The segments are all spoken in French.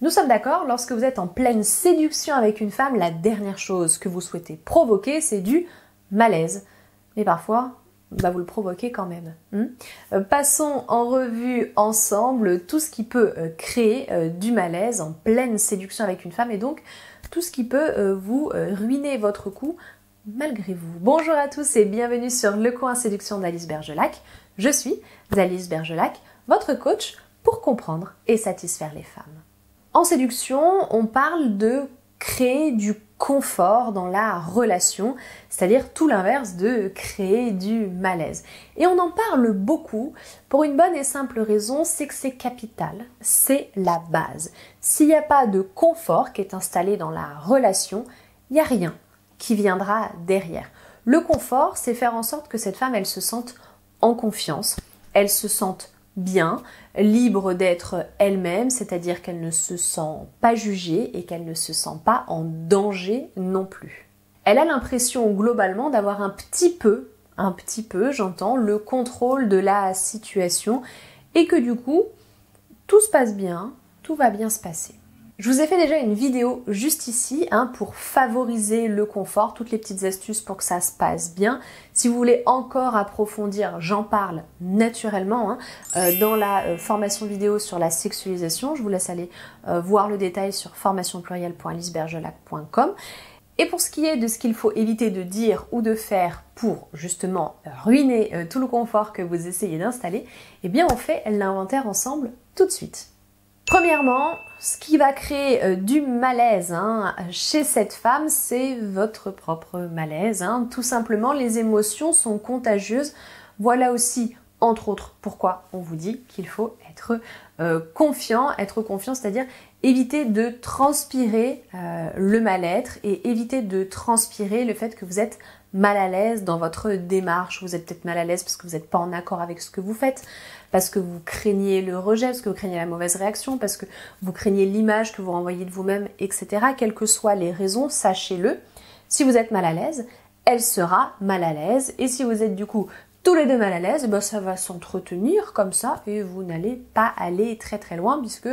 Nous sommes d'accord, lorsque vous êtes en pleine séduction avec une femme, la dernière chose que vous souhaitez provoquer, c'est du malaise. Mais parfois, vous le provoquez quand même. Passons en revue ensemble tout ce qui peut créer du malaise en pleine séduction avec une femme et donc tout ce qui peut vous ruiner votre coup malgré vous. Bonjour à tous et bienvenue sur Le Coin Séduction d'Alice Bergelac. Je suis Alice Bergelac, votre coach pour comprendre et satisfaire les femmes. En séduction, on parle de créer du confort dans la relation, c'est-à-dire tout l'inverse de créer du malaise. Et on en parle beaucoup pour une bonne et simple raison, c'est que c'est capital, c'est la base. S'il n'y a pas de confort qui est installé dans la relation, il n'y a rien qui viendra derrière. Le confort, c'est faire en sorte que cette femme, elle se sente en confiance, elle se sente bien, libre d'être elle-même, c'est-à-dire qu'elle ne se sent pas jugée et qu'elle ne se sent pas en danger non plus. Elle a l'impression globalement d'avoir un petit peu, j'entends, le contrôle de la situation et que du coup, tout se passe bien, tout va bien se passer. Je vous ai fait déjà une vidéo juste ici pour favoriser le confort, toutes les petites astuces pour que ça se passe bien. Si vous voulez encore approfondir, j'en parle naturellement dans la formation vidéo sur la sexualisation. Je vous laisse aller voir le détail sur formationpluriel.alicebergelac.com. Et pour ce qui est de ce qu'il faut éviter de dire ou de faire pour justement ruiner tout le confort que vous essayez d'installer, eh bien on fait l'inventaire ensemble tout de suite. Premièrement, ce qui va créer du malaise chez cette femme, c'est votre propre malaise. Tout simplement, les émotions sont contagieuses. Voilà aussi, entre autres, pourquoi on vous dit qu'il faut être confiant, c'est-à-dire éviter de transpirer le mal-être et éviter de transpirer le fait que vous êtes mal à l'aise dans votre démarche. Vous êtes peut-être mal à l'aise parce que vous n'êtes pas en accord avec ce que vous faites, parce que vous craignez le rejet, parce que vous craignez la mauvaise réaction, parce que vous craignez l'image que vous renvoyez de vous-même, etc. Quelles que soient les raisons, sachez-le, si vous êtes mal à l'aise, elle sera mal à l'aise. Et si vous êtes du coup tous les deux mal à l'aise, ça va s'entretenir comme ça et vous n'allez pas aller très très loin puisque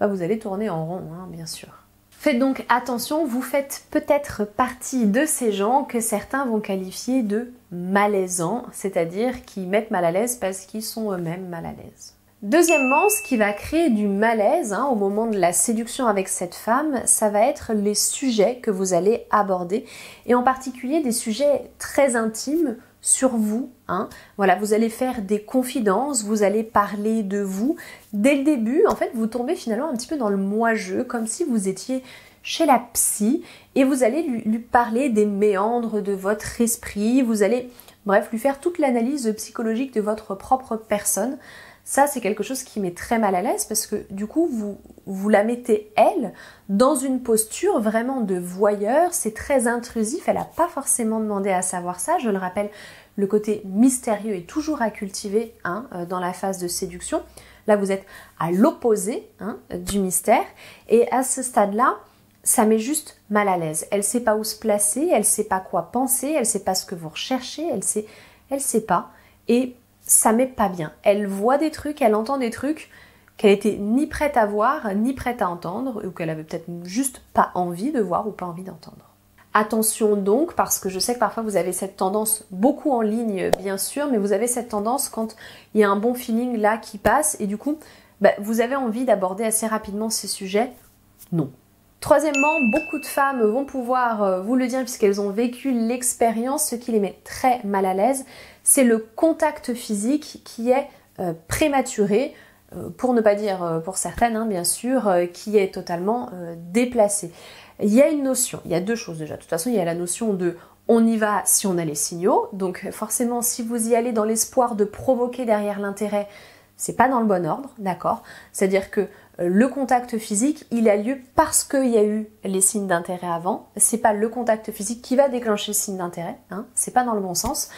vous allez tourner en rond, bien sûr. Faites donc attention, vous faites peut-être partie de ces gens que certains vont qualifier de malaisants, c'est-à-dire qui mettent mal à l'aise parce qu'ils sont eux-mêmes mal à l'aise. Deuxièmement, ce qui va créer du malaise au moment de la séduction avec cette femme, ça va être les sujets que vous allez aborder et en particulier des sujets très intimes sur vous. Voilà, vous allez faire des confidences, vous allez parler de vous. Dès le début, en fait, vous tombez finalement un petit peu dans le moi-je, comme si vous étiez chez la psy et vous allez lui parler des méandres de votre esprit, vous allez, lui faire toute l'analyse psychologique de votre propre personne. Ça, c'est quelque chose qui met très mal à l'aise parce que du coup, vous la mettez, elle, dans une posture vraiment de voyeur. C'est très intrusif, elle n'a pas forcément demandé à savoir ça. Je le rappelle, le côté mystérieux est toujours à cultiver dans la phase de séduction. Là, vous êtes à l'opposé du mystère. Et à ce stade-là, ça met juste mal à l'aise. Elle ne sait pas où se placer, elle ne sait pas quoi penser, elle ne sait pas ce que vous recherchez, elle sait pas. Et ça met pas bien. Elle voit des trucs, elle entend des trucs qu'elle était ni prête à voir, ni prête à entendre, ou qu'elle avait peut-être juste pas envie de voir ou pas envie d'entendre. Attention donc, parce que je sais que parfois vous avez cette tendance, beaucoup en ligne bien sûr, mais vous avez cette tendance quand il y a un bon feeling là qui passe, et du coup, vous avez envie d'aborder assez rapidement ces sujets. Non. Troisièmement, beaucoup de femmes vont pouvoir vous le dire puisqu'elles ont vécu l'expérience. Ce qui les met très mal à l'aise, c'est le contact physique qui est prématuré, pour ne pas dire pour certaines, bien sûr, qui est totalement déplacé. Il y a une notion, il y a deux choses déjà. De toute façon, il y a la notion de on y va si on a les signaux. Donc forcément, si vous y allez dans l'espoir de provoquer derrière l'intérêt, c'est pas dans le bon ordre, d'accord? C'est-à-dire que le contact physique, il a lieu parce qu'il y a eu les signes d'intérêt avant. C'est pas le contact physique qui va déclencher le signe d'intérêt, c'est pas dans le bon sens.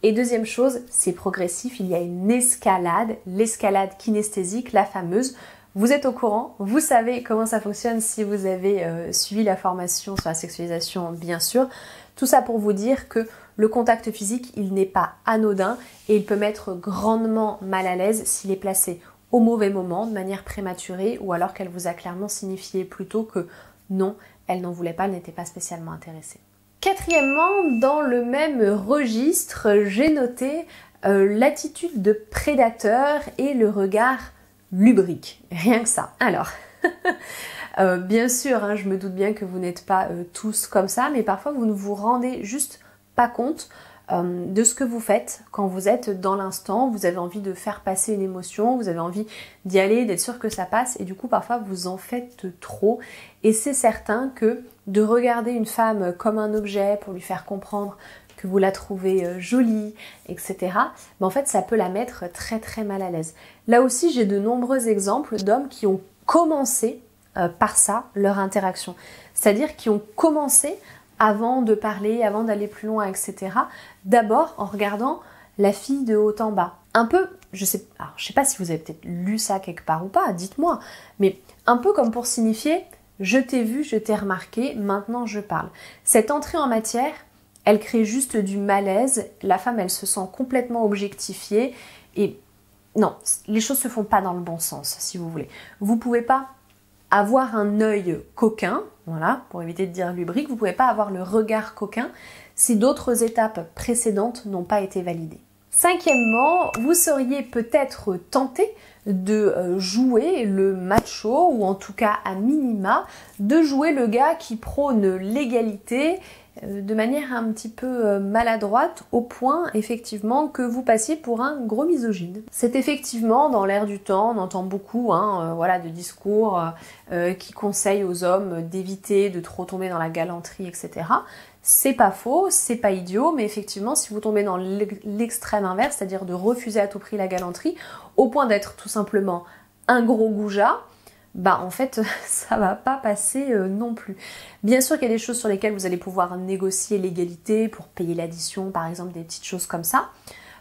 Et deuxième chose, c'est progressif, il y a une escalade, l'escalade kinesthésique, la fameuse. Vous êtes au courant, vous savez comment ça fonctionne si vous avez suivi la formation sur la sexualisation, bien sûr. Tout ça pour vous dire que le contact physique, il n'est pas anodin et il peut mettre grandement mal à l'aise s'il est placé au mauvais moment, de manière prématurée, ou alors qu'elle vous a clairement signifié plutôt que non, elle n'en voulait pas, elle n'était pas spécialement intéressée. Quatrièmement, dans le même registre, j'ai noté l'attitude de prédateur et le regard lubrique. Rien que ça. Alors, bien sûr, hein, je me doute bien que vous n'êtes pas tous comme ça, mais parfois vous ne vous rendez juste pas compte de ce que vous faites quand vous êtes dans l'instant, vous avez envie de faire passer une émotion, vous avez envie d'y aller, d'être sûr que ça passe, et du coup parfois vous en faites trop, et c'est certain que de regarder une femme comme un objet pour lui faire comprendre que vous la trouvez jolie, etc., ben en fait ça peut la mettre très très mal à l'aise. Là aussi j'ai de nombreux exemples d'hommes qui ont commencé par ça, leur interaction, c'est-à-dire qui ont commencé avant de parler, avant d'aller plus loin, etc. D'abord en regardant la fille de haut en bas. Un peu, je sais pas si vous avez peut-être lu ça quelque part ou pas, dites-moi, mais un peu comme pour signifier « je t'ai vu, je t'ai remarqué, maintenant je parle ». Cette entrée en matière, elle crée juste du malaise, la femme elle se sent complètement objectifiée et non, les choses se font pas dans le bon sens si vous voulez. Vous pouvez pas avoir un œil coquin, voilà, pour éviter de dire lubrique, vous ne pouvez pas avoir le regard coquin si d'autres étapes précédentes n'ont pas été validées. Cinquièmement, vous seriez peut-être tenté de jouer le macho, ou en tout cas à minima, de jouer le gars qui prône l'égalité de manière un petit peu maladroite, au point effectivement que vous passiez pour un gros misogyne. C'est effectivement dans l'air du temps, on entend beaucoup voilà, de discours qui conseillent aux hommes d'éviter de trop tomber dans la galanterie, etc. C'est pas faux, c'est pas idiot, mais effectivement si vous tombez dans l'extrême inverse, c'est-à-dire de refuser à tout prix la galanterie, au point d'être tout simplement un gros goujat, bah en fait ça va pas passer non plus. Bien sûr qu'il y a des choses sur lesquelles vous allez pouvoir négocier l'égalité pour payer l'addition, par exemple des petites choses comme ça.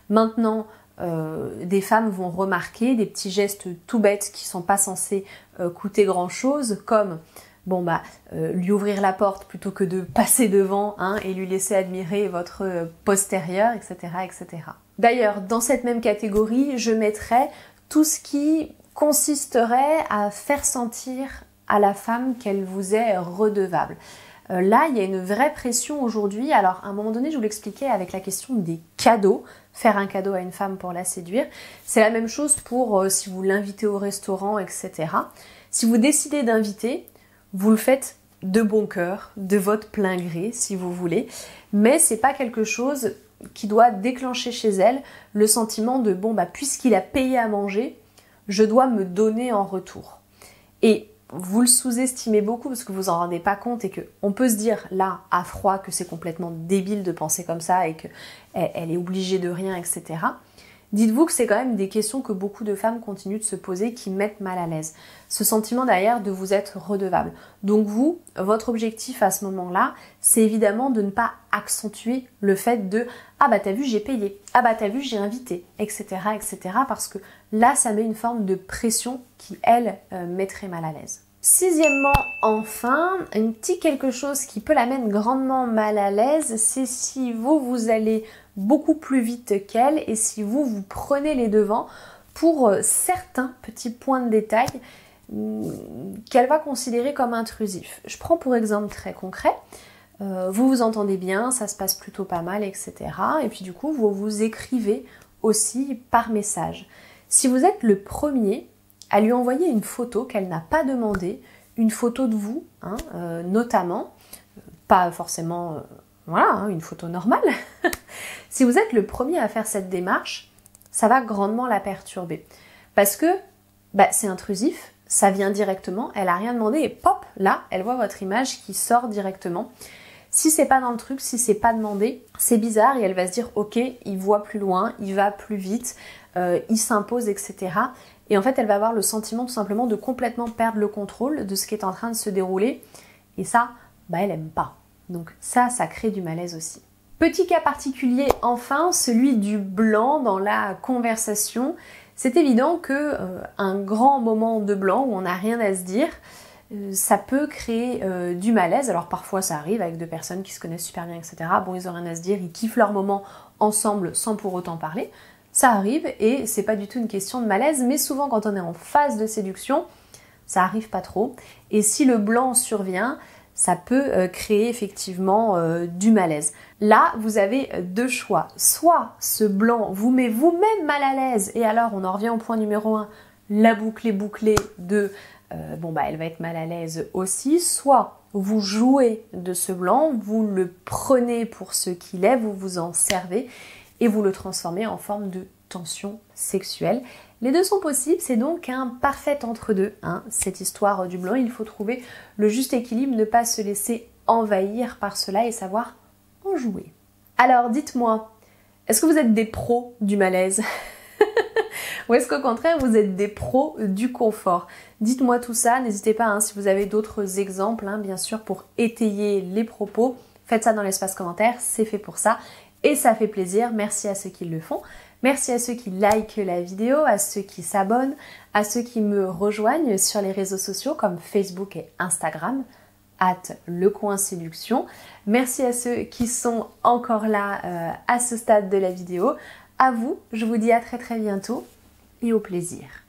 Maintenant, des femmes vont remarquer des petits gestes tout bêtes qui sont pas censés coûter grand chose, comme bon bah lui ouvrir la porte plutôt que de passer devant et lui laisser admirer votre postérieur, etc., etc. D'ailleurs, dans cette même catégorie, je mettrais tout ce qui consisterait à faire sentir à la femme qu'elle vous est redevable. Là, il y a une vraie pression aujourd'hui. Alors, à un moment donné, je vous l'expliquais avec la question des cadeaux. Faire un cadeau à une femme pour la séduire. C'est la même chose pour si vous l'invitez au restaurant, etc. Si vous décidez d'inviter, vous le faites de bon cœur, de votre plein gré, si vous voulez. Mais c'est pas quelque chose qui doit déclencher chez elle le sentiment de bon, bah, puisqu'il a payé à manger, je dois me donner en retour. Et vous le sous-estimez beaucoup parce que vous en rendez pas compte et qu'on peut se dire là, à froid, que c'est complètement débile de penser comme ça et qu'elle est obligée de rien, etc. Dites-vous que c'est quand même des questions que beaucoup de femmes continuent de se poser qui mettent mal à l'aise. Ce sentiment derrière de vous être redevable. Donc vous, votre objectif à ce moment-là, c'est évidemment de ne pas accentuer le fait de « Ah bah t'as vu, j'ai payé. Ah bah t'as vu, j'ai invité. » etc. etc. parce que là, ça met une forme de pression qui, elle, mettrait mal à l'aise. Sixièmement, enfin, un petit quelque chose qui peut la mettre grandement mal à l'aise, c'est si vous allez beaucoup plus vite qu'elle et si vous prenez les devants pour certains petits points de détail qu'elle va considérer comme intrusifs. Je prends pour exemple très concret, vous vous entendez bien, ça se passe plutôt pas mal, etc. Et puis du coup, vous écrivez aussi par message. Si vous êtes le premier à lui envoyer une photo qu'elle n'a pas demandé, une photo de vous, notamment, pas forcément... Voilà, une photo normale. Si vous êtes le premier à faire cette démarche, ça va grandement la perturber. Parce que c'est intrusif, ça vient directement, elle n'a rien demandé et pop, là, elle voit votre image qui sort directement. Si c'est pas dans le truc, si c'est pas demandé, c'est bizarre et elle va se dire ok, il voit plus loin, il va plus vite, il s'impose, etc. Et en fait, elle va avoir le sentiment tout simplement de complètement perdre le contrôle de ce qui est en train de se dérouler. Et ça, elle aime pas. Donc ça crée du malaise aussi. Petit cas particulier enfin, celui du blanc dans la conversation. C'est évident que un grand moment de blanc où on n'a rien à se dire, ça peut créer du malaise. Alors parfois ça arrive avec deux personnes qui se connaissent super bien, etc. Bon, ils ont rien à se dire, ils kiffent leur moment ensemble sans pour autant parler. Ça arrive et c'est pas du tout une question de malaise, mais souvent quand on est en phase de séduction, ça arrive pas trop. Et si le blanc survient, ça peut créer effectivement du malaise. Là, vous avez deux choix. Soit ce blanc vous met vous-même mal à l'aise, et alors on en revient au point numéro 1, la boucle est bouclée de elle va être mal à l'aise aussi. Soit vous jouez de ce blanc, vous le prenez pour ce qu'il est, vous vous en servez et vous le transformez en forme de tension sexuelle. Les deux sont possibles, c'est donc un parfait entre-deux, hein, cette histoire du blanc. Il faut trouver le juste équilibre, ne pas se laisser envahir par cela et savoir en jouer. Alors dites-moi, est-ce que vous êtes des pros du malaise ou est-ce qu'au contraire vous êtes des pros du confort? Dites-moi tout ça, n'hésitez pas si vous avez d'autres exemples, bien sûr, pour étayer les propos. Faites ça dans l'espace commentaire, c'est fait pour ça et ça fait plaisir. Merci à ceux qui le font. Merci à ceux qui likent la vidéo, à ceux qui s'abonnent, à ceux qui me rejoignent sur les réseaux sociaux comme Facebook et Instagram, @lecoinséduction. Merci à ceux qui sont encore là à ce stade de la vidéo. À vous, je vous dis à très bientôt et au plaisir.